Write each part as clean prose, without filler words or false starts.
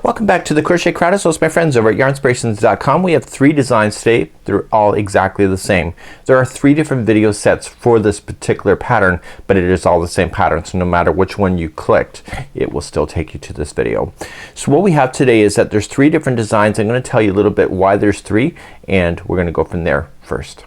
Welcome back to the Crochet Crowd. So it's my friends over at yarnspirations.com. We have 3 designs today. They're all exactly the same. There are 3 different video sets for this particular pattern, but it is all the same pattern. So no matter which one you clicked, it will still take you to this video. So what we have today is that there's 3 different designs. I'm going to tell you a little bit why there's 3, and we're going to go from there first.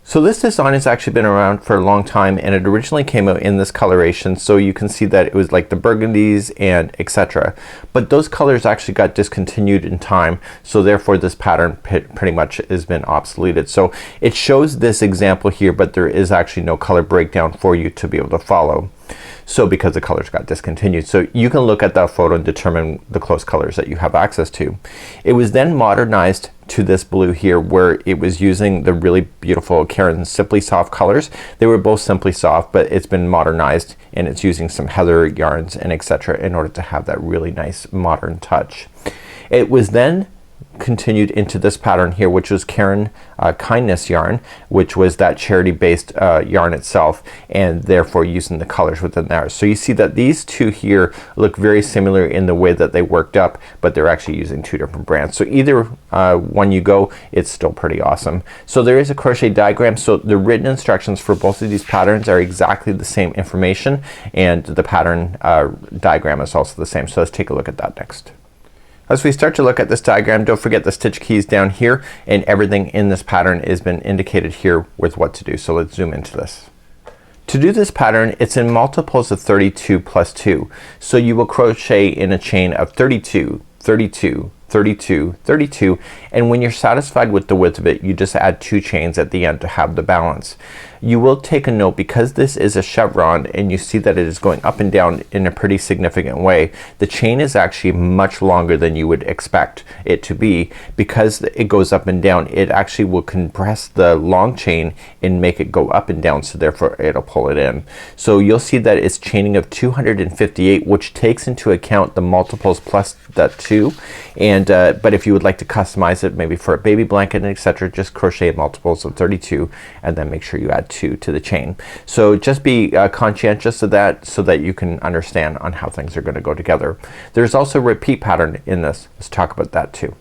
So this design has actually been around for a long time, and it originally came out in this coloration, so you can see that it was like the burgundies and etc. But those colors actually got discontinued in time, so therefore this pattern pretty much has been obsoleted. So it shows this example here, but there is actually no color breakdown for you to be able to follow. So because the colors got discontinued. So you can look at that photo and determine the close colors that you have access to. It was then modernized to this blue here, where it was using the really beautiful Caron Simply Soft colors. They were both Simply Soft, but it's been modernized and it's using some heather yarns and etc. in order to have that really nice modern touch. It was then continued into this pattern here, which was Caron Kindness yarn, which was that charity based yarn itself, and therefore using the colors within there. So you see that these two here look very similar in the way that they worked up, but they're actually using 2 different brands. So either one you go, it's still pretty awesome. So there is a crochet diagram, so the written instructions for both of these patterns are exactly the same information, and the pattern diagram is also the same. So let's take a look at that next. As we start to look at this diagram, don't forget the stitch keys down here, and everything in this pattern has been indicated here with what to do. So let's zoom into this. To do this pattern, it's in multiples of 32 plus 2. So you will crochet in a chain of 32, 32, 32, 32, and when you're satisfied with the width of it, you just add 2 chains at the end to have the balance. You will take a note, because this is a chevron and you see that it is going up and down in a pretty significant way. The chain is actually much longer than you would expect it to be. Because it goes up and down, it actually will compress the long chain and make it go up and down, so therefore it'll pull it in. So you'll see that it's chaining of 258, which takes into account the multiples plus that 2, and but if you would like to customize it maybe for a baby blanket and etc., just crochet multiples of 32 and then make sure you add 2 to the chain. So just be conscientious of that, so that you can understand on how things are going to go together. There's also a repeat pattern in this. Let's talk about that too.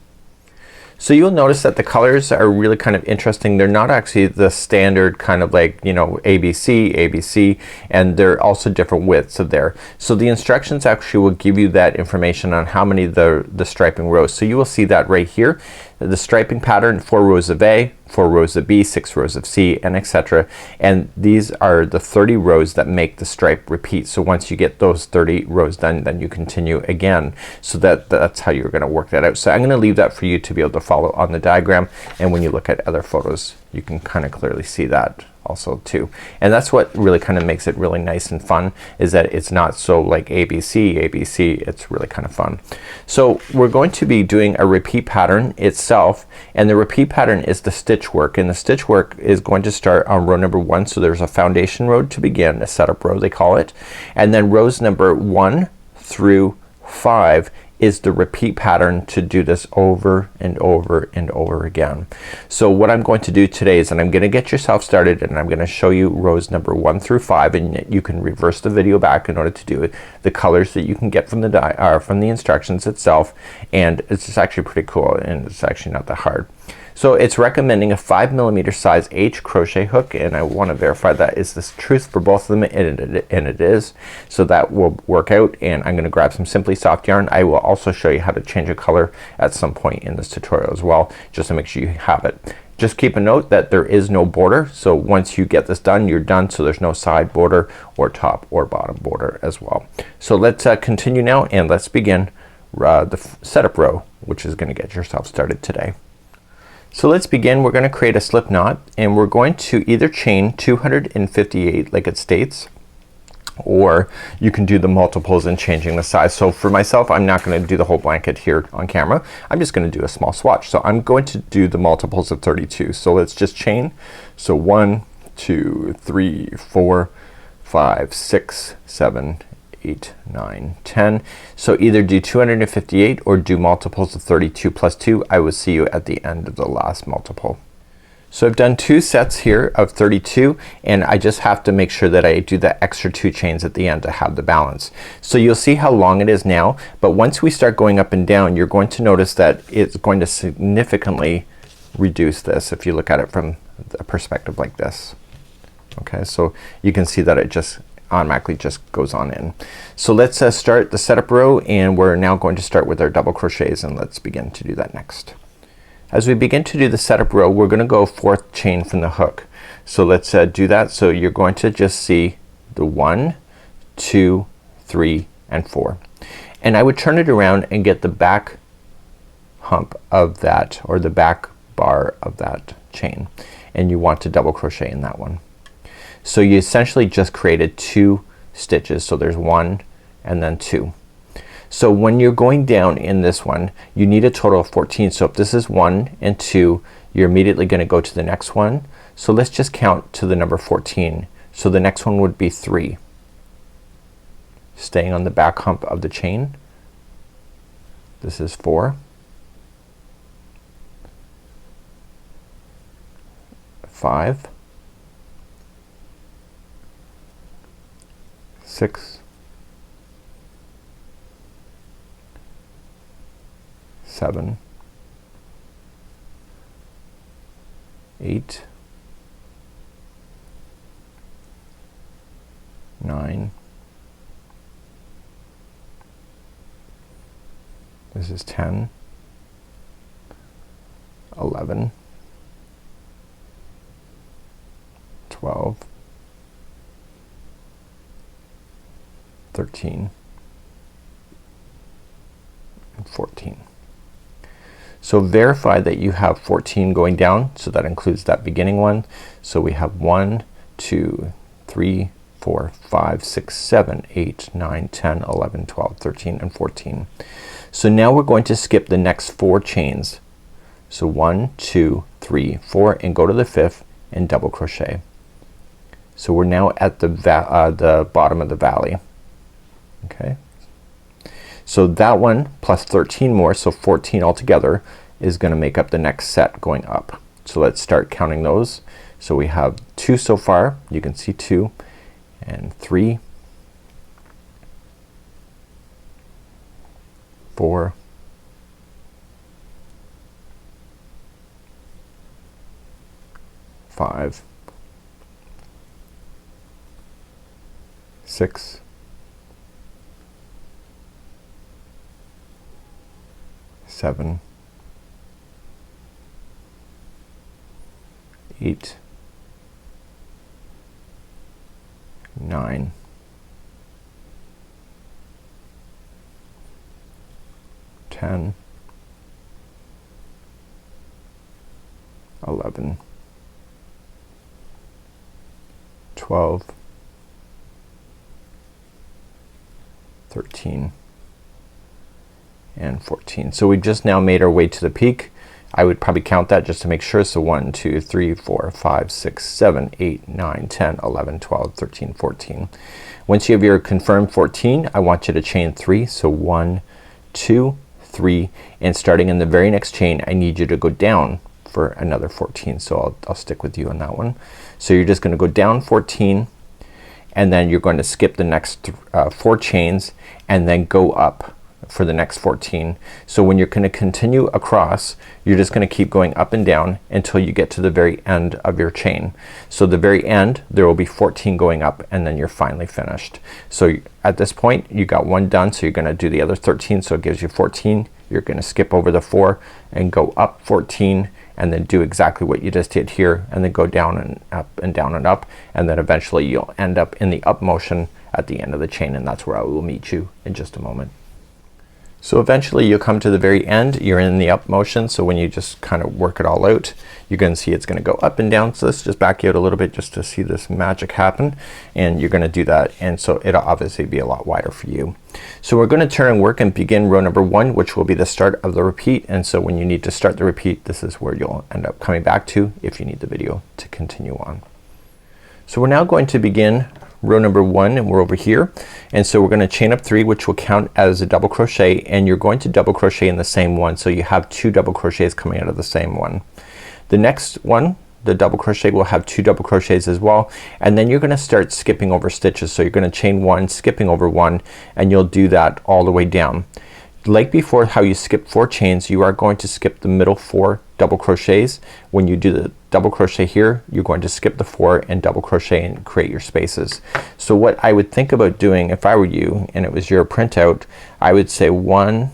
So you'll notice that the colors are really kind of interesting. They're not actually the standard kind of like, you know, ABC, ABC, and they're also different widths of there. So the instructions actually will give you that information on how many the striping rows. So you will see that right here. The striping pattern, 4 rows of A, 4 rows of B, 6 rows of C, and etc. And these are the 30 rows that make the stripe repeat. So once you get those 30 rows done, then you continue again. So that's how you're gonna work that out. So I'm gonna leave that for you to be able to follow on the diagram, and when you look at other photos you can kind of clearly see that also too. And that's what really kind of makes it really nice and fun, is that it's not so like ABC, ABC. It's really kind of fun. So we're going to be doing a repeat pattern itself, and the repeat pattern is the stitch work, and the stitch work is going to start on row number 1. So there's a foundation row to begin, a setup row they call it, and then rows number 1 through 5 is the repeat pattern to do this over and over and over again. So what I'm going to do today is, and I'm gonna get yourself started, and I'm gonna show you rows number 1 through 5, and you can reverse the video back in order to do it, the colors that you can get from the instructions itself, and it's just actually pretty cool, and it's actually not that hard. So it's recommending a 5mm size H crochet hook, and I want to verify that is the truth for both of them, and it is. So that will work out, and I'm gonna grab some Simply Soft yarn. I will also show you how to change a color at some point in this tutorial as well, just to make sure you have it. Just keep a note that there is no border, so once you get this done, you're done. So there's no side border or top or bottom border as well. So let's continue now, and let's begin the setup row, which is gonna get yourself started today. So let's begin. We're gonna create a slip knot, and we're going to either chain 258 like it states, or you can do the multiples and changing the size. So for myself, I'm not gonna do the whole blanket here on camera. I'm just gonna do a small swatch. So I'm going to do the multiples of 32. So let's just chain. So 1, 2, 3, 4, 5, 6, 7, 8, 9, 10. So either do 258 or do multiples of 32 plus 2. I will see you at the end of the last multiple. So I've done 2 sets here of 32 and I just have to make sure that I do the extra 2 chains at the end to have the balance. So you'll see how long it is now, but once we start going up and down you're going to notice that it's going to significantly reduce this if you look at it from a perspective like this. Okay, so you can see that it just automatically just goes on in. So let's start the setup row, and we're now going to start with our double crochets, and let's begin to do that next. As we begin to do the setup row we're gonna go 4th chain from the hook. So let's do that. So you're going to just see the 1, 2, 3 and 4, and I would turn it around and get the back hump of that, or the back bar of that chain, and you want to double crochet in that one. So you essentially just created 2 stitches. So there's 1 and then 2. So when you're going down in this one you need a total of 14. So if this is 1 and 2 you're immediately gonna go to the next one. So let's just count to the number 14. So the next one would be 3. Staying on the back hump of the chain. This is 4. 5. 6. 7. 8. 9. This is 10. 11. 12. 13 and 14. So verify that you have 14 going down, so that includes that beginning one. So we have 1, 2, 3, 4, 5, 6, 7, 8, 9, 10, 11, 12, 13 and 14. So now we're going to skip the next 4 chains. So 1, 2, 3, 4 and go to the 5th and double crochet. So we're now at the bottom of the valley. Okay, so that one plus 13 more, so 14 altogether, is gonna make up the next set going up. So let's start counting those. So we have 2 so far. You can see 2 and 3, 4, 5, 6, 7, 8, 9, 10, 11, 12, 13 and 14. So we just now made our way to the peak. I would probably count that just to make sure. So 1, 2, 3, 4, 5, 6, 7, 8, 9, 10, 11, 12, 13, 14. Once you have your confirmed 14, I want you to chain 3. So 1, 2, 3 and starting in the very next chain I need you to go down for another 14. So I'll stick with you on that one. So you're just gonna go down 14 and then you're going to skip the next 4 chains and then go up for the next 14. So when you're gonna continue across you're just gonna keep going up and down until you get to the very end of your chain. So the very end there will be 14 going up and then you're finally finished. So at this point you got 1 done, so you're gonna do the other 13, so it gives you 14. You're gonna skip over the 4 and go up 14 and then do exactly what you just did here and then go down and up and down and up, and then eventually you'll end up in the up motion at the end of the chain, and that's where I will meet you in just a moment. So eventually you'll come to the very end. You're in the up motion, so when you just kind of work it all out you're gonna see it's gonna go up and down. So let's just back you out a little bit just to see this magic happen, and you're gonna do that, and so it'll obviously be a lot wider for you. So we're gonna turn and work and begin row number 1, which will be the start of the repeat, and so when you need to start the repeat this is where you'll end up coming back to if you need the video to continue on. So we're now going to begin row number 1 and we're over here, and so we're gonna chain up 3 which will count as a double crochet, and you're going to double crochet in the same one, so you have 2 double crochets coming out of the same one. The next one the double crochet will have 2 double crochets as well, and then you're gonna start skipping over stitches. So you're gonna chain 1, skipping over 1, and you'll do that all the way down. Like before, how you skip 4 chains, you are going to skip the middle 4 double crochets. When you do the double crochet here, you're going to skip the 4 and double crochet and create your spaces. So what I would think about doing if I were you and it was your printout, I would say 1,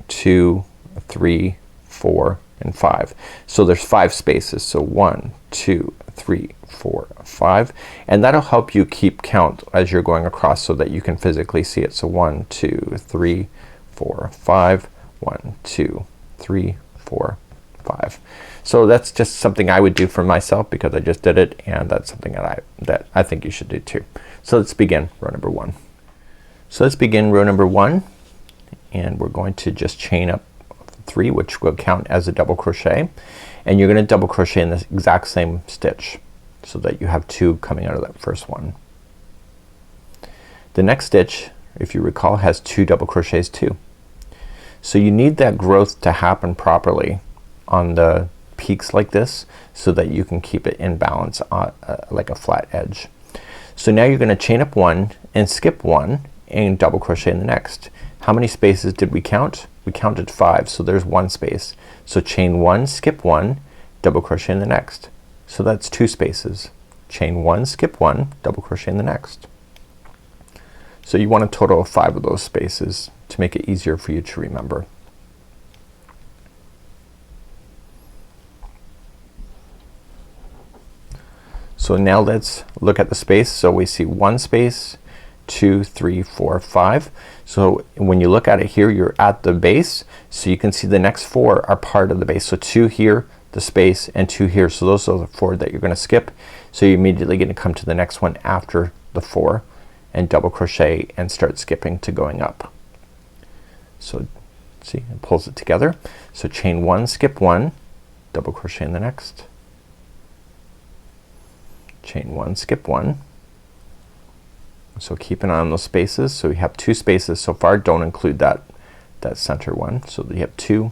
2, 3, 4 and 5. So there's 5 spaces. So 1, 2, 3, 4, 5, and that'll help you keep count as you're going across so that you can physically see it. So 1, 2, 3, 4, 5, 1, 2, 3, 4, 5. So that's just something I would do for myself because I just did it, and that's something that I think you should do too. So let's begin row number 1. So let's begin row number 1, and we're going to just chain up 3, which will count as a double crochet, and you're gonna double crochet in the exact same stitch so that you have 2 coming out of that first one. The next stitch, if you recall, has 2 double crochets too. So you need that growth to happen properly on the peaks like this so that you can keep it in balance on like a flat edge. So now you're gonna chain up 1 and skip 1 and double crochet in the next. How many spaces did we count? We counted 5, so there's 1 space. So chain 1, skip 1, double crochet in the next. So that's 2 spaces. Chain 1, skip 1, double crochet in the next. So you want a total of 5 of those spaces to make it easier for you to remember. So now let's look at the space. So we see 1 space, 2, 3, 4, 5. So when you look at it here, you're at the base, so you can see the next 4 are part of the base. So 2 here, the space, and 2 here. So those are the 4 that you're gonna skip. So you're immediately gonna come to the next one after the 4 and double crochet and start skipping to going up. So see, it pulls it together. So chain 1, skip 1, double crochet in the next. Chain 1, skip 1. So keep an eye on those spaces. So we have 2 spaces so far. Don't include that center one. So you have 2.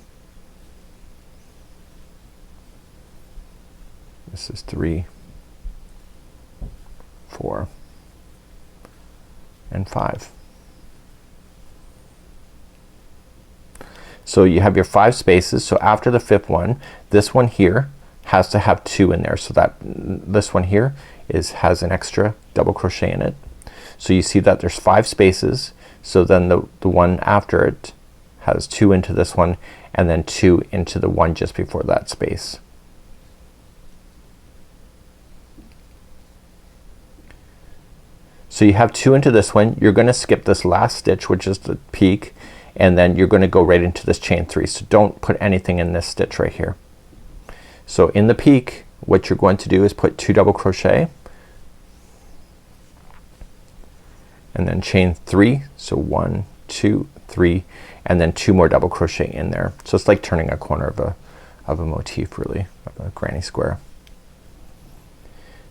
This is 3, 4, and 5. So you have your 5 spaces. So after the 5th one, this one here has to have 2 in there. So that this one here has an extra double crochet in it. So you see that there's 5 spaces. So then the one after it has 2 into this one, and then 2 into the one just before that space. So you have 2 into this one. You're gonna skip this last stitch, which is the peak, and then you're gonna go right into this chain 3. So don't put anything in this stitch right here. So in the peak, what you're going to do is put 2 double crochet and then chain 3. So 1, 2, 3, and then 2 more double crochet in there. So it's like turning a corner of a motif, really, of a granny square.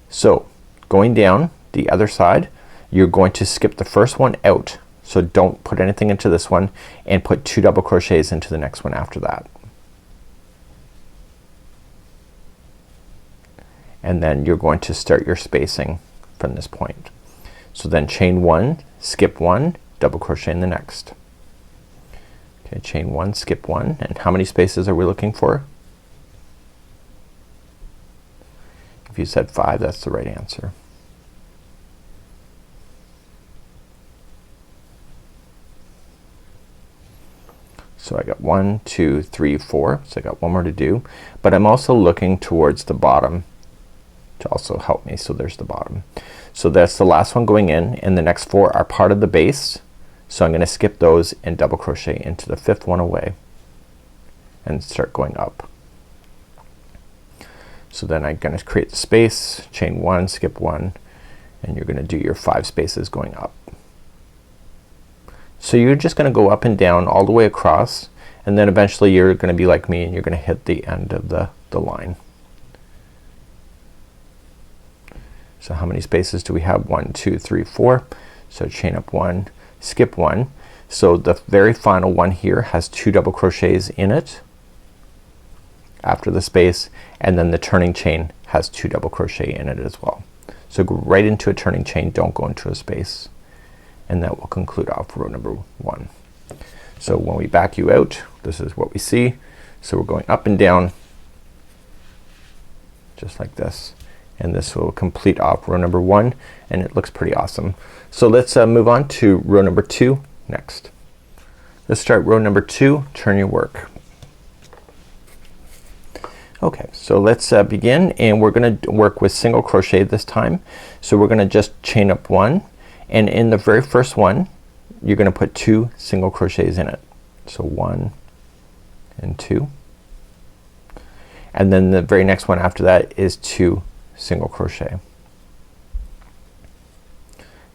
So going down the other side, you're going to skip the first one out. So don't put anything into this one, and put 2 double crochets into the next one after that. And then you're going to start your spacing from this point. So then chain 1, skip 1, double crochet in the next. Okay, chain 1, skip 1, and how many spaces are we looking for? If you said 5, that's the right answer. So I got 1, 2, 3, 4. So I got 1 more to do, but I'm also looking towards the bottom to also help me. So there's the bottom. So that's the last one going in, and the next 4 are part of the base. So I'm gonna skip those and double crochet into the 5th one away and start going up. So then I'm gonna create the space, chain 1, skip 1, and you're gonna do your 5 spaces going up. So you're just gonna go up and down all the way across, and then eventually you're gonna be like me and you're gonna hit the end of the line. So how many spaces do we have? 1, 2, 3, 4. So chain up 1, skip 1. So the very final one here has 2 double crochets in it after the space, and then the turning chain has 2 double crochet in it as well. So go right into a turning chain, don't go into a space, and that will conclude off row number 1. So when we back you out, this is what we see. So we're going up and down just like this, and this will complete off row number 1, and it looks pretty awesome. So let's move on to row number 2 next. Let's start row number 2, turn your work. Okay, so let's begin, and we're gonna work with single crochet this time. So we're gonna just chain up 1, and in the very first one you're gonna put 2 single crochets in it. So 1 and 2, and then the very next one after that is 2 single crochet,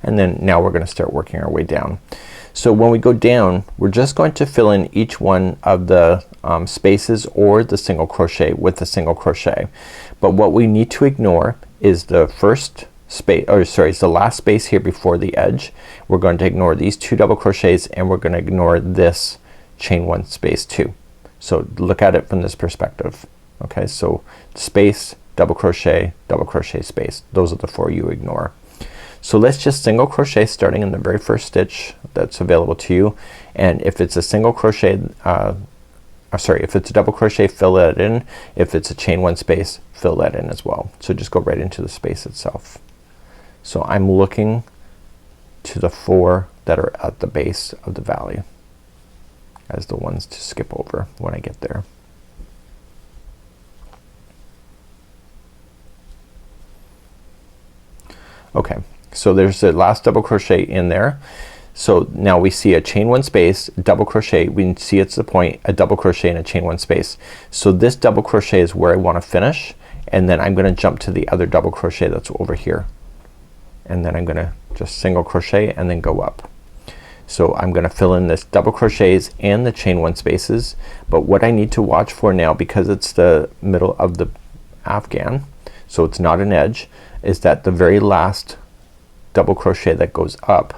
and then now we're gonna start working our way down. So when we go down, we're just going to fill in each one of the spaces or the single crochet with the single crochet, but what we need to ignore is the first space, or sorry, it's the last space here before the edge. We're going to ignore these 2 double crochets, and we're gonna ignore this chain 1 space 2. So look at it from this perspective. Okay, so space, double crochet, space, those are the 4 you ignore. So let's just single crochet starting in the very first stitch that's available to you, and if it's a single crochet if it's a double crochet, fill that in. If it's a chain 1 space, fill that in as well. So just go right into the space itself. So I'm looking to the 4 that are at the base of the valley as the ones to skip over when I get there. Okay, so there's the last double crochet in there. So now we see a chain 1 space, double crochet, we can see it's the point, a double crochet and a chain 1 space. So this double crochet is where I want to finish, and then I'm gonna jump to the other double crochet that's over here, and then I'm gonna just single crochet and then go up. So I'm gonna fill in this double crochets and the chain 1 spaces, but what I need to watch for now, because it's the middle of the Afghan, so it's not an edge, is that the very last double crochet that goes up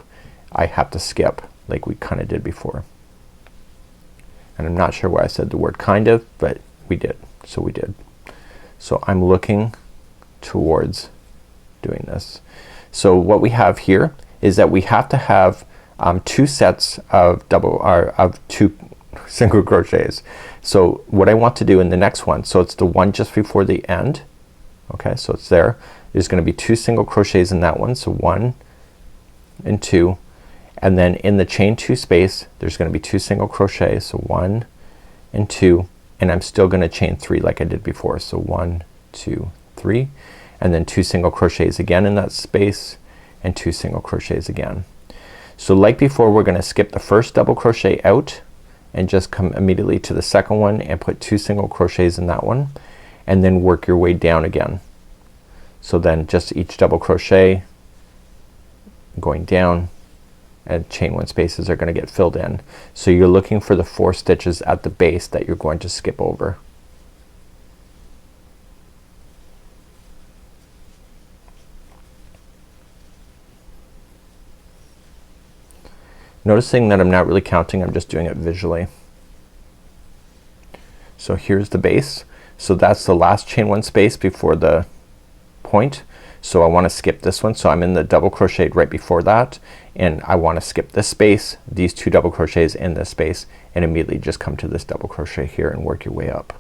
I have to skip like we kinda did before. And I'm not sure why I said the word kind of, but we did. So we did. So I'm looking towards doing this. So what we have here is that we have to have 2 sets of of 2 single crochets. So what I want to do in the next one, so it's the one just before the end, okay, so it's there. There's gonna be 2 single crochets in that one, so 1 and 2, and then in the chain 2 space there's gonna be 2 single crochets, so 1 and 2, and I'm still gonna chain 3 like I did before, so 1, 2, 3, and then 2 single crochets again in that space, and 2 single crochets again. So like before, we're gonna skip the first double crochet out and just come immediately to the second one and put 2 single crochets in that one, and then work your way down again. So then just each double crochet going down, and chain 1 spaces are gonna get filled in. So you're looking for the 4 stitches at the base that you're going to skip over. Noticing that I'm not really counting, I'm just doing it visually. So here's the base. So that's the last chain 1 space before the point. So I wanna skip this one. So I'm in the double crochet right before that, and I wanna skip this space, these 2 double crochets in this space, and immediately just come to this double crochet here and work your way up.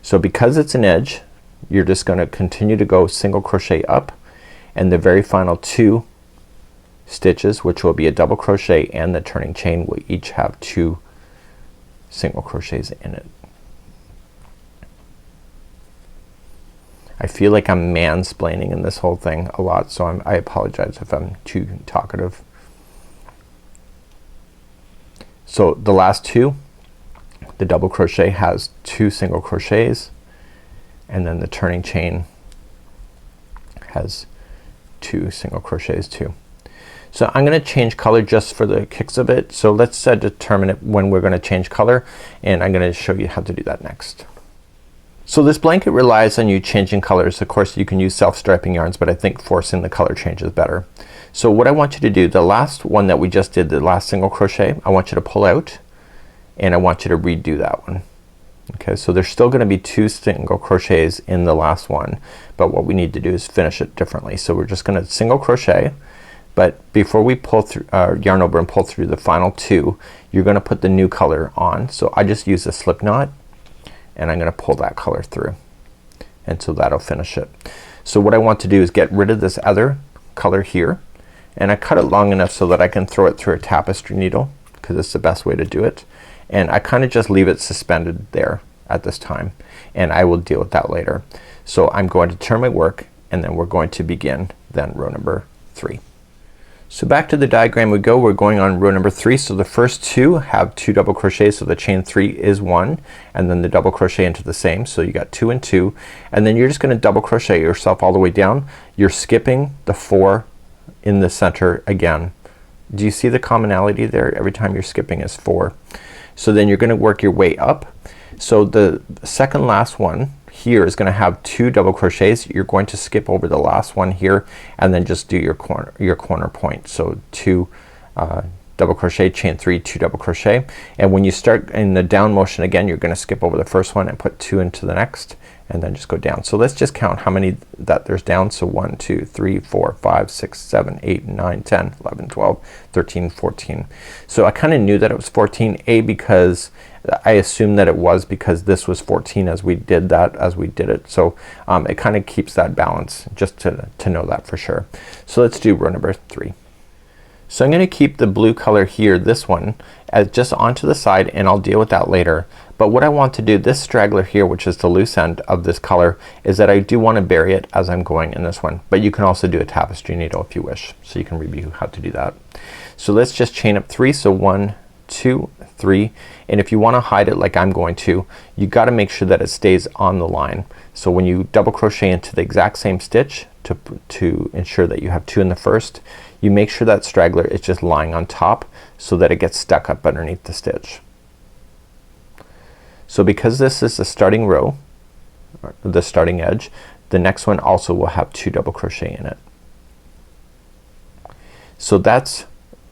So because it's an edge, you're just gonna continue to go single crochet up, and the very final 2 stitches, which will be a double crochet and the turning chain, will each have 2 single crochets in it. I feel like I'm mansplaining in this whole thing a lot, so I apologize if I'm too talkative. So the last 2, the double crochet has 2 single crochets, and then the turning chain has 2 single crochets too. So I'm gonna change color just for the kicks of it. So let's determine it when we're gonna change color, and I'm gonna show you how to do that next. So this blanket relies on you changing colors. Of course you can use self-striping yarns, but I think forcing the color change is better. So what I want you to do, the last one that we just did, the last single crochet, I want you to pull out, and I want you to redo that one. Okay, so there's still gonna be 2 single crochets in the last one, but what we need to do is finish it differently. So we're just gonna single crochet, but before we pull through yarn over and pull through the final 2, you're gonna put the new color on. So I just use a slip knot and I'm gonna pull that color through, and so that'll finish it. So what I want to do is get rid of this other color here, and I cut it long enough so that I can throw it through a tapestry needle, because it's the best way to do it. And I kinda just leave it suspended there at this time, and I will deal with that later. So I'm going to turn my work, and then we're going to begin then row number 3. So back to the diagram we go. We're going on row number 3. So the first 2 have 2 double crochets, so the chain 3 is 1, and then the double crochet into the same. So you got 2 and 2, and then you're just gonna double crochet yourself all the way down. You're skipping the 4 in the center again. Do you see the commonality there? Every time you're skipping is 4. So then you're gonna work your way up. So the second last one here is gonna have 2 double crochets. You're going to skip over the last one here and then just do your corner point. So 2 double crochet, chain 3, 2 double crochet, and when you start in the down motion again, you're gonna skip over the first one and put 2 into the next, and then just go down. So let's just count how many that there's down. So 1 2 3 4 5 6 7 8 9 10 11 12 13 14. So I kinda knew that it was 14, because I assumed that it was because this was 14 as we did it. So it kinda keeps that balance, just to know that for sure. So let's do row number 3. So I'm gonna keep the blue color here, this one, as just onto the side, and I'll deal with that later. But what I want to do, this straggler here, which is the loose end of this color, is that I do want to bury it as I'm going in this one. But you can also do a tapestry needle if you wish. So you can review how to do that. So let's just chain up 3. So 1 2 3, and if you want to hide it like I'm going to, you got to make sure that it stays on the line. So when you double crochet into the exact same stitch to ensure that you have 2 in the first, you make sure that straggler is just lying on top so that it gets stuck up underneath the stitch. So because this is the starting row, or the starting edge, the next one also will have 2 double crochet in it. So that's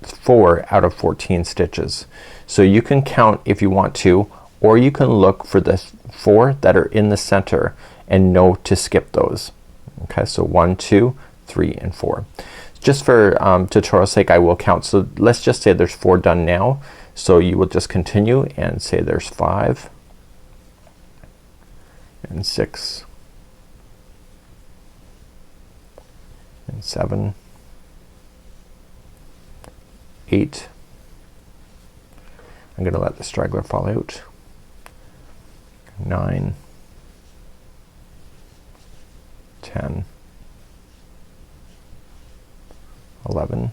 4 out of 14 stitches. So you can count if you want to, or you can look for the 4 that are in the center and know to skip those. Okay, so 1 2 3 and 4. Just for tutorial's sake, I will count. So let's just say there's 4 done now. So you will just continue and say there's 5 and 6 and 7, 8. I'm gonna let the straggler fall out. 9, 10, 11,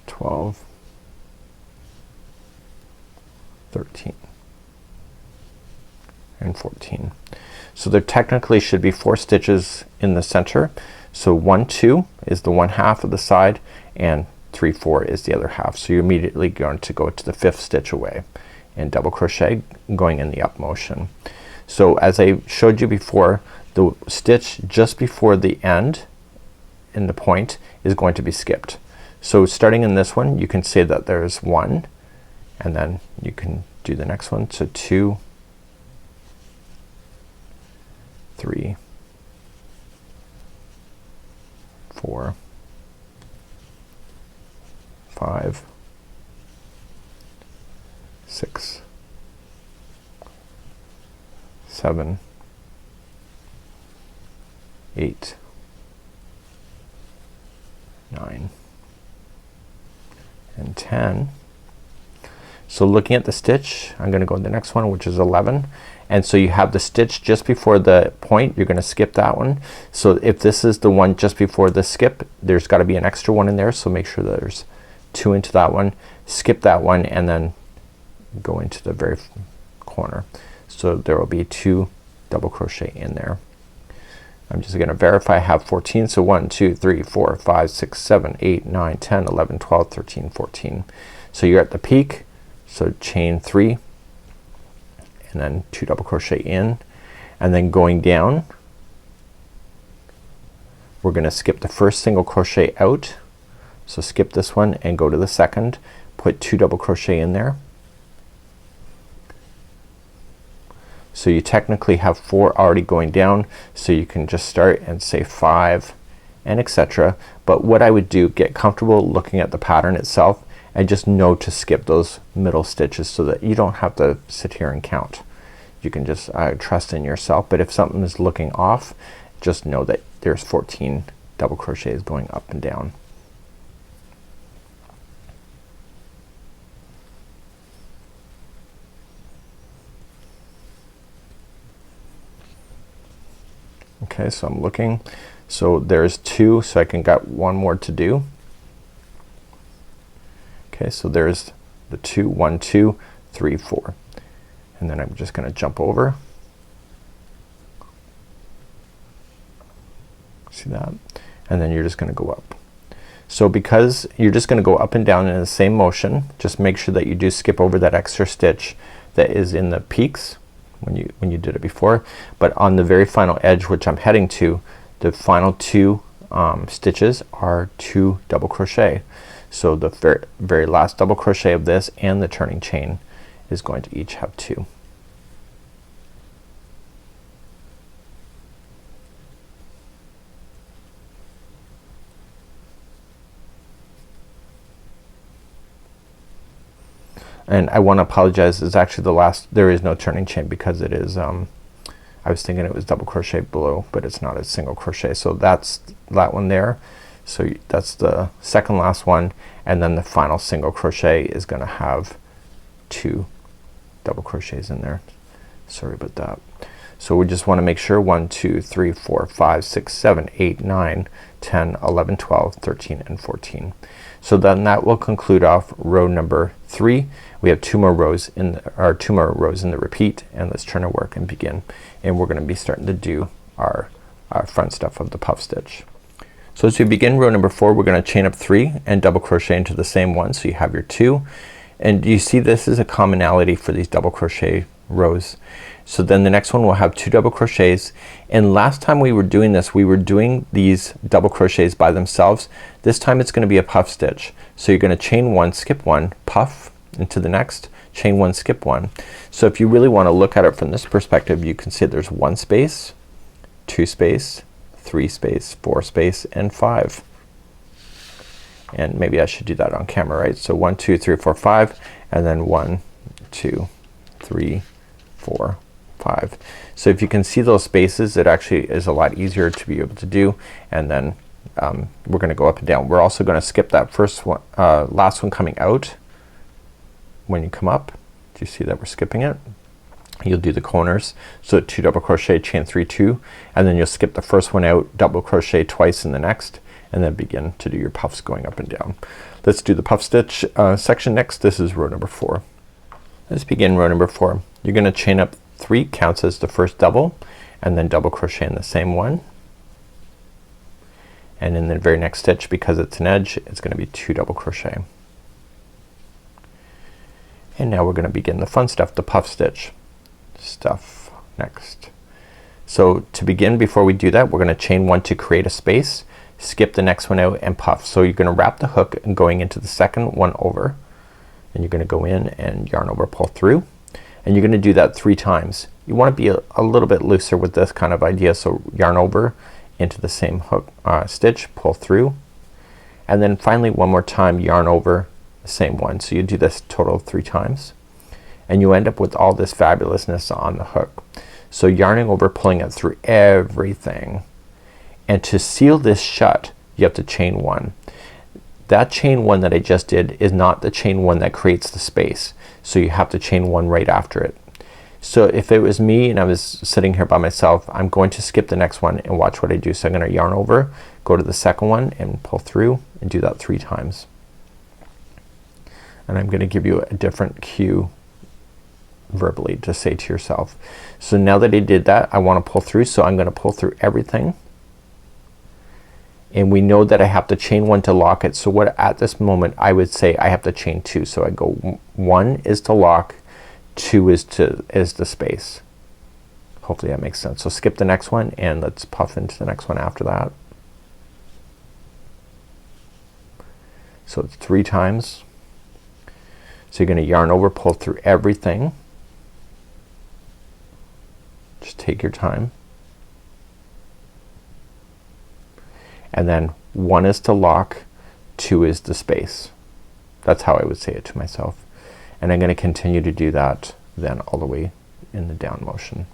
12, 13 and 14. So there technically should be 4 stitches in the center. So 1 2 is the one half of the side, and 3 4 is the other half. So you're immediately going to go to the 5th stitch away and double crochet going in the up motion. So as I showed you before, the stitch just before the end in the point is going to be skipped. So starting in this one, you can say that there's 1, and then you can do the next one. So 2, 3, 4, 5, 6, 7, 8, 9 and 10. So looking at the stitch, I'm gonna go to the next one, which is 11. And so you have the stitch just before the point, you're gonna skip that one. So if this is the one just before the skip, there's gotta be an extra one in there. So make sure that there's 2 into that one, skip that one, and then go into the very corner. So there will be 2 double crochet in there. I'm just gonna verify I have 14. So 1 2 3 4 5 6 7 8 9 10 11 12 13 14. So you're at the peak. So chain 3 and then 2 double crochet in, and then going down we're gonna skip the first single crochet out So skip this one and go to the second, put 2 double crochet in there. So you technically have 4 already going down, so you can just start and say 5 and etc. But what I would do, get comfortable looking at the pattern itself and just know to skip those middle stitches so that you don't have to sit here and count. You can just trust in yourself, but if something is looking off, just know that there's 14 double crochets going up and down. Okay, so I'm looking, so there's 2, so I can got 1 more to do. Okay, so there's the 2, 1, 2, 3, 4, and then I'm just gonna jump over. See that? And then you're just gonna go up. So because you're just gonna go up and down in the same motion, just make sure that you do skip over that extra stitch that is in the peaks when you did it before. But on the very final edge, which I'm heading to, the final 2 stitches are 2 double crochet. So the very last double crochet of this and the turning chain is going to each have 2. And I want to apologize, it's actually the last, there is no turning chain because it is I was thinking it was double crochet below, but it's not, a single crochet. So that's that one there. So that's the second last one, and then the final single crochet is gonna have 2 double crochets in there. Sorry about that. So we just want to make sure 1, 2, 3, 4, 5, 6, 7, 8, 9, 10, 11, 12, 13, and 14. So then that will conclude off row number 3. We have 2 more rows in the repeat, and let's turn our work and begin. And we're gonna be starting to do our front stuff of the puff stitch. So as we begin row number 4, we're gonna chain up 3 and double crochet into the same one. So you have your 2, and you see this is a commonality for these double crochet rows. So then the next one will have 2 double crochets, and last time we were doing this, we were doing these double crochets by themselves. This time it's gonna be a puff stitch. So you're gonna chain 1, skip 1, puff into the next, chain 1, skip 1. So if you really want to look at it from this perspective, you can see there's 1 space, 2 space, 3 space, 4 space, and 5. And maybe I should do that on camera, right? So 1, 2, 3, 4, 5, and then 1, 2, 3, 4, 5. So if you can see those spaces, it actually is a lot easier to be able to do. And then we're gonna go up and down. We're also gonna skip that first one, last one coming out. When you come up, do you see that we're skipping it? You'll do the corners. So 2 double crochet, chain 3, 2, and then you'll skip the first one out, double crochet twice in the next, and then begin to do your puffs going up and down. Let's do the puff stitch section next. This is row number 4. Let's begin row number 4. You're gonna chain up 3, counts as the first double, and then double crochet in the same one. And in the very next stitch, because it's an edge, it's gonna be 2 double crochet. And now we're gonna begin the fun stuff, the puff stitch stuff next. So to begin, before we do that, we're gonna chain 1 to create a space, skip the next one out, and puff. So you're gonna wrap the hook and going into the second one over, and you're gonna go in and yarn over, pull through, and you're gonna do that 3 times. You wanna be a little bit looser with this kind of idea. So yarn over into the same hook stitch, pull through, and then finally one more time yarn over the same one. So you do this total of 3 times, and you end up with all this fabulousness on the hook. So yarning over, pulling it through everything, and to seal this shut you have to chain 1. That chain 1 that I just did is not the chain 1 that creates the space, so you have to chain 1 right after it. So if it was me and I was sitting here by myself, I'm going to skip the next one and watch what I do. So I'm gonna yarn over, go to the second one and pull through, and do that 3 times. And I'm gonna give you a different cue verbally to say to yourself. So now that I did that, I wanna pull through, so I'm gonna pull through everything. And we know that I have to chain 1 to lock it. So what at this moment I would say I have to chain 2. So I go 1 is to lock, 2 is the space. Hopefully that makes sense. So skip the next one and let's puff into the next one after that. So it's 3 times. So you're gonna yarn over, pull through everything. Just take your time. And then 1 is to lock, 2 is the space. That's how I would say it to myself. And I'm gonna continue to do that then all the way in the down motion.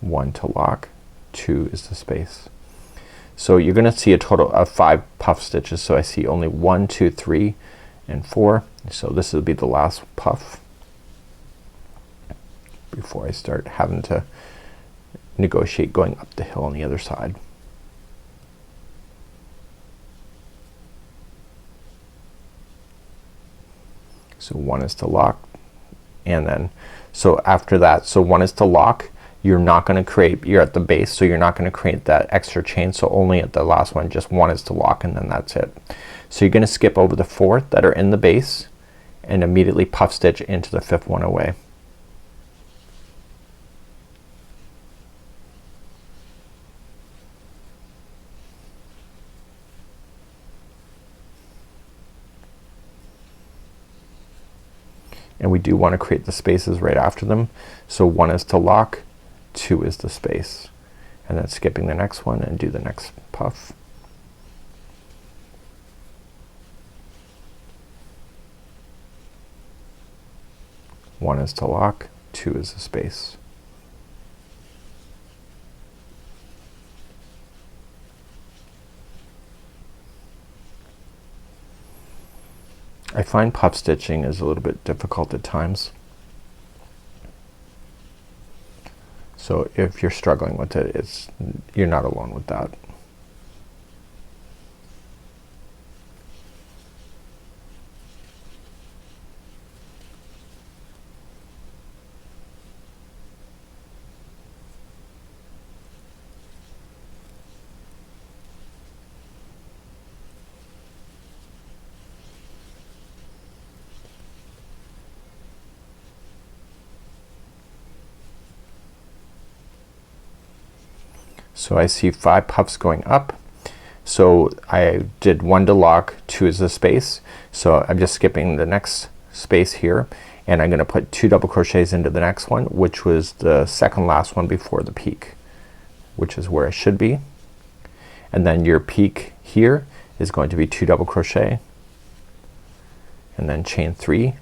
One to lock, 2 is the space. So you're gonna see a total of 5 puff stitches. So I see only 1, 2, 3 and 4. So this will be the last puff before I start having to negotiate going up the hill on the other side. So 1 is to lock, and then so after that, so 1 is to lock, you're not gonna create, you're at the base, so you're not gonna create that extra chain. So only at the last one, just 1 is to lock, and then that's it. So you're gonna skip over the 4 that are in the base and immediately puff stitch into the 5th one away. And we do want to create the spaces right after them. So 1 is to lock, 2 is the space, and then skipping the next one and do the next puff. One is to lock, 2 is the space. I find puff stitching is a little bit difficult at times. So if you're struggling with it, you're not alone with that. So I see 5 puffs going up. So I did 1 to lock, 2 is the space. So I'm just skipping the next space here, and I'm gonna put 2 double crochets into the next one, which was the second last one before the peak, which is where I should be. And then your peak here is going to be 2 double crochet and then chain 3,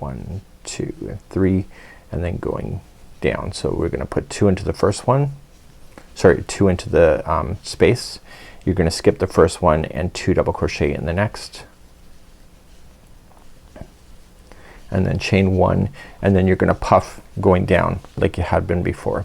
1, 2 and 3, and then going down. So we're gonna put 2 into the first one, sorry, 2 into the space. You're gonna skip the first one and 2 double crochet in the next, and then chain 1, and then you're gonna puff going down like you had been before.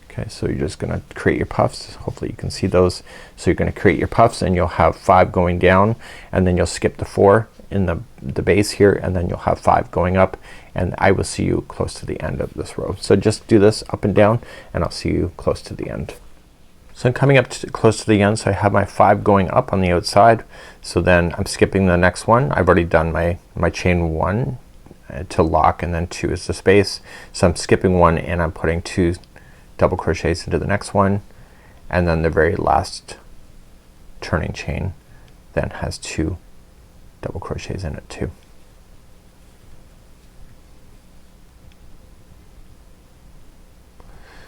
Okay, so you're just gonna create your puffs. Hopefully you can see those. So you're gonna create your puffs, and you'll have 5 going down, and then you'll skip the 4 in the base here, and then you'll have 5 going up, and I will see you close to the end of this row. So just do this up and down, and I'll see you close to the end. So I'm coming up close to the end, so I have my 5 going up on the outside. So then I'm skipping the next one. I've already done my chain 1 to lock, and then 2 is the space. So I'm skipping 1 and I'm putting 2 double crochets into the next one, and then the very last turning chain then has 2 double crochets in it too.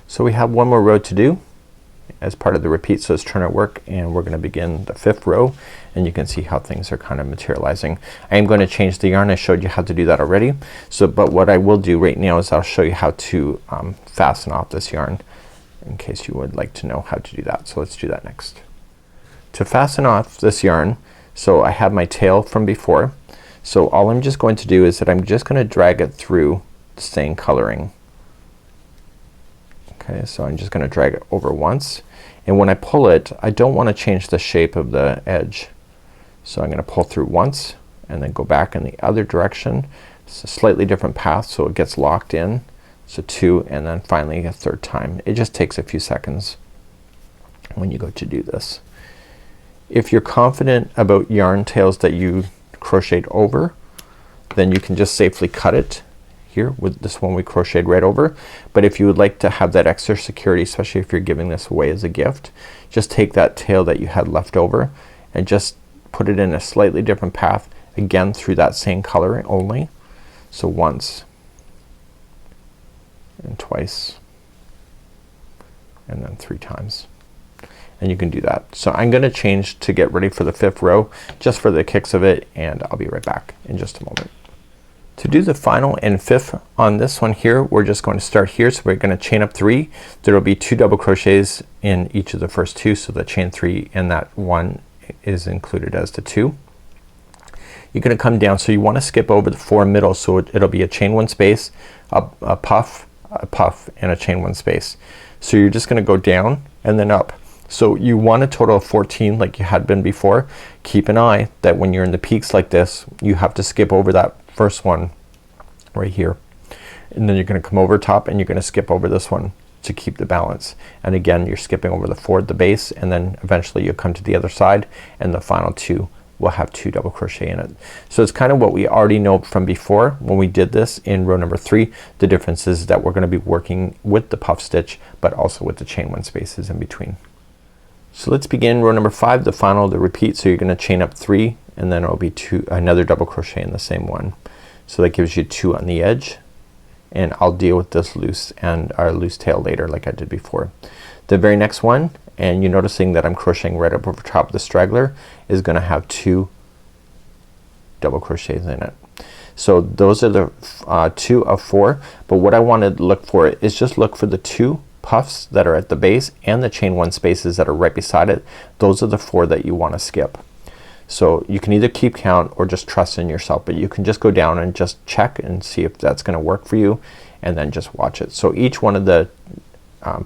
So we have one more row to do as part of the repeat. So it's turn our work, and we're gonna begin the 5th row, and you can see how things are kind of materializing. I am going to change the yarn. I showed you how to do that already. So but what I will do right now is I'll show you how to fasten off this yarn, in case you would like to know how to do that. So let's do that next. To fasten off this yarn, so I have my tail from before. So all I'm just going to do is that I'm just gonna drag it through the same coloring. Okay, so I'm just gonna drag it over once, and when I pull it, I don't want to change the shape of the edge. So I'm gonna pull through once and then go back in the other direction. It's a slightly different path, so it gets locked in. So 2, and then finally a 3rd time. It just takes a few seconds when you go to do this. If you're confident about yarn tails that you crocheted over, then you can just safely cut it here with this one we crocheted right over. But if you would like to have that extra security, especially if you're giving this away as a gift, just take that tail that you had left over and just put it in a slightly different path, again through that same color only. So once and twice and then 3 times. And you can do that. So I'm gonna change to get ready for the 5th row just for the kicks of it, and I'll be right back in just a moment. To do the final and 5th on this one here, we're just going to start here. So we're gonna chain up 3. There will be 2 double crochets in each of the first 2, so the chain 3 and that 1 is included as the 2. You're gonna come down, so you want to skip over the 4 middle, so it'll be a chain 1 space, a puff, and a chain 1 space. So you're just gonna go down and then up. So you want a total of 14 like you had been before. Keep an eye that when you're in the peaks like this, you have to skip over that first one right here, and then you're gonna come over top and you're gonna skip over this one to keep the balance. And again, you're skipping over the 4 at the base, and then eventually you'll come to the other side, and the final 2 will have 2 double crochet in it. So it's kind of what we already know from before when we did this in row number 3. The difference is that we're gonna be working with the puff stitch, but also with the chain 1 spaces in between. So let's begin row number 5, the final, the repeat. So you're gonna chain up 3, and then it'll be another double crochet in the same one. So that gives you 2 on the edge, and I'll deal with this loose and our loose tail later like I did before. The very next one, and you're noticing that I'm crocheting right up over top of the straggler, is gonna have 2 double crochets in it. So those are the 2 of 4, but what I want to look for is just look for the 2 puffs that are at the base and the chain 1 spaces that are right beside it. Those are the 4 that you want to skip. So you can either keep count or just trust in yourself, but you can just go down and just check and see if that's gonna work for you, and then just watch it. So each one of the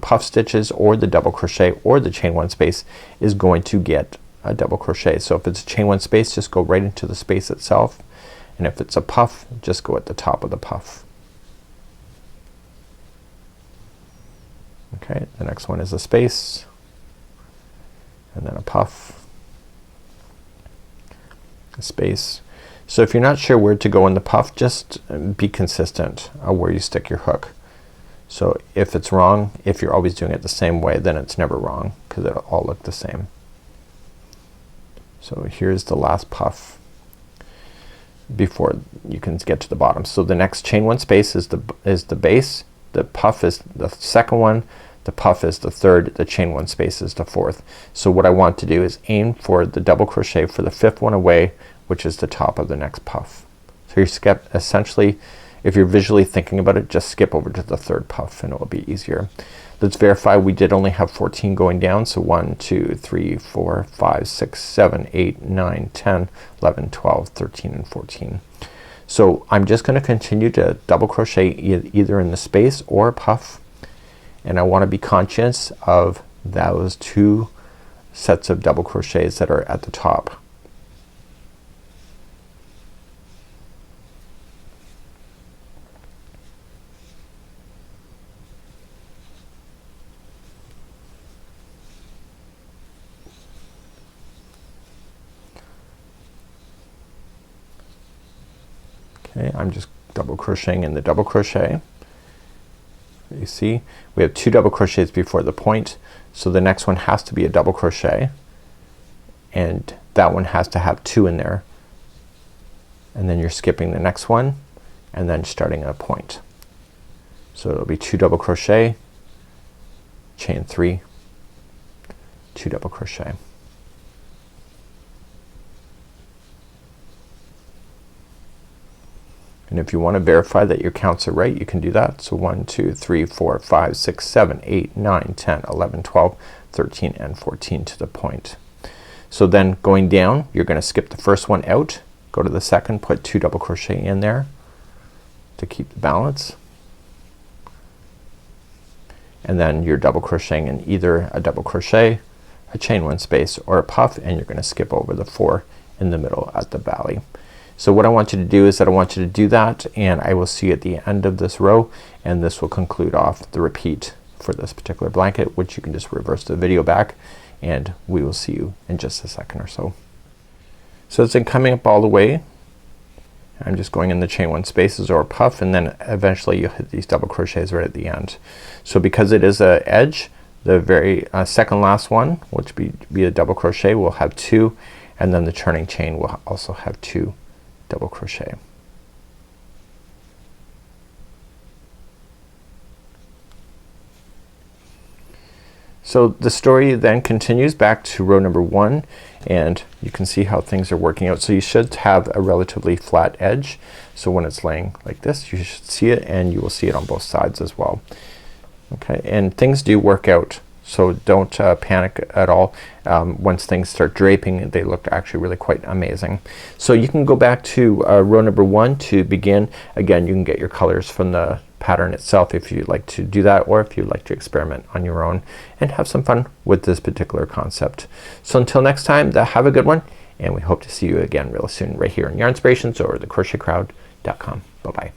puff stitches or the double crochet or the chain 1 space is going to get a double crochet. So if it's a chain 1 space, just go right into the space itself, and if it's a puff, just go at the top of the puff. Okay, the next one is a space, and then a puff, a space. So if you're not sure where to go in the puff, just be consistent where you stick your hook. So if it's wrong, if you're always doing it the same way, then it's never wrong, because it'll all look the same. So here's the last puff before you can get to the bottom. So the next chain 1 space is the base, the puff is the second one, the puff is the third, the chain 1 space is the 4th. So what I want to do is aim for the double crochet for the 5th one away, which is the top of the next puff. So you're essentially, if you're visually thinking about it, just skip over to the 3rd puff and it will be easier. Let's verify we did only have 14 going down. So 1, 2, 3, 4, 5, 6, 7, 8, 9, 10, 11, 12, 13, and 14. So I'm just gonna continue to double crochet either in the space or puff, and I want to be conscious of those 2 sets of double crochets that are at the top. Okay, I'm just double crocheting in the double crochet. You see we have 2 double crochets before the point, so the next one has to be a double crochet, and that one has to have 2 in there, and then you're skipping the next one and then starting at a point. So it'll be 2 double crochet, chain 3, 2 double crochet. And if you want to verify that your counts are right, you can do that. So 1, 2, 3, 4, 5, 6, 7, 8, 9, 10, 11, 12, 13, and 14 to the point. So then going down, you're gonna skip the first one out, go to the second, put 2 double crochet in there to keep the balance, and then you're double crocheting in either a double crochet, a chain 1 space, or a puff, and you're gonna skip over the 4 in the middle at the valley. So what I want you to do is that I want you to do that, and I will see you at the end of this row, and this will conclude off the repeat for this particular blanket, which you can just reverse the video back, and we will see you in just a second or so. So it's in coming up all the way, I'm just going in the chain one spaces or puff, and then eventually you'll hit these double crochets right at the end. So because it is a edge, the very second last one, which be a double crochet, will have 2, and then the turning chain will also have 2 double crochet. So the story then continues back to row number 1, and you can see how things are working out. So you should have a relatively flat edge. So when it's laying like this, you should see it, and you will see it on both sides as well. Okay, and things do work out. So don't panic at all. Once things start draping, they look actually really quite amazing. So you can go back to row number 1 to begin. Again, you can get your colors from the pattern itself if you'd like to do that, or if you'd like to experiment on your own and have some fun with this particular concept. So until next time, have a good one, and we hope to see you again real soon right here on Yarnspirations or thecrochetcrowd.com. Bye bye.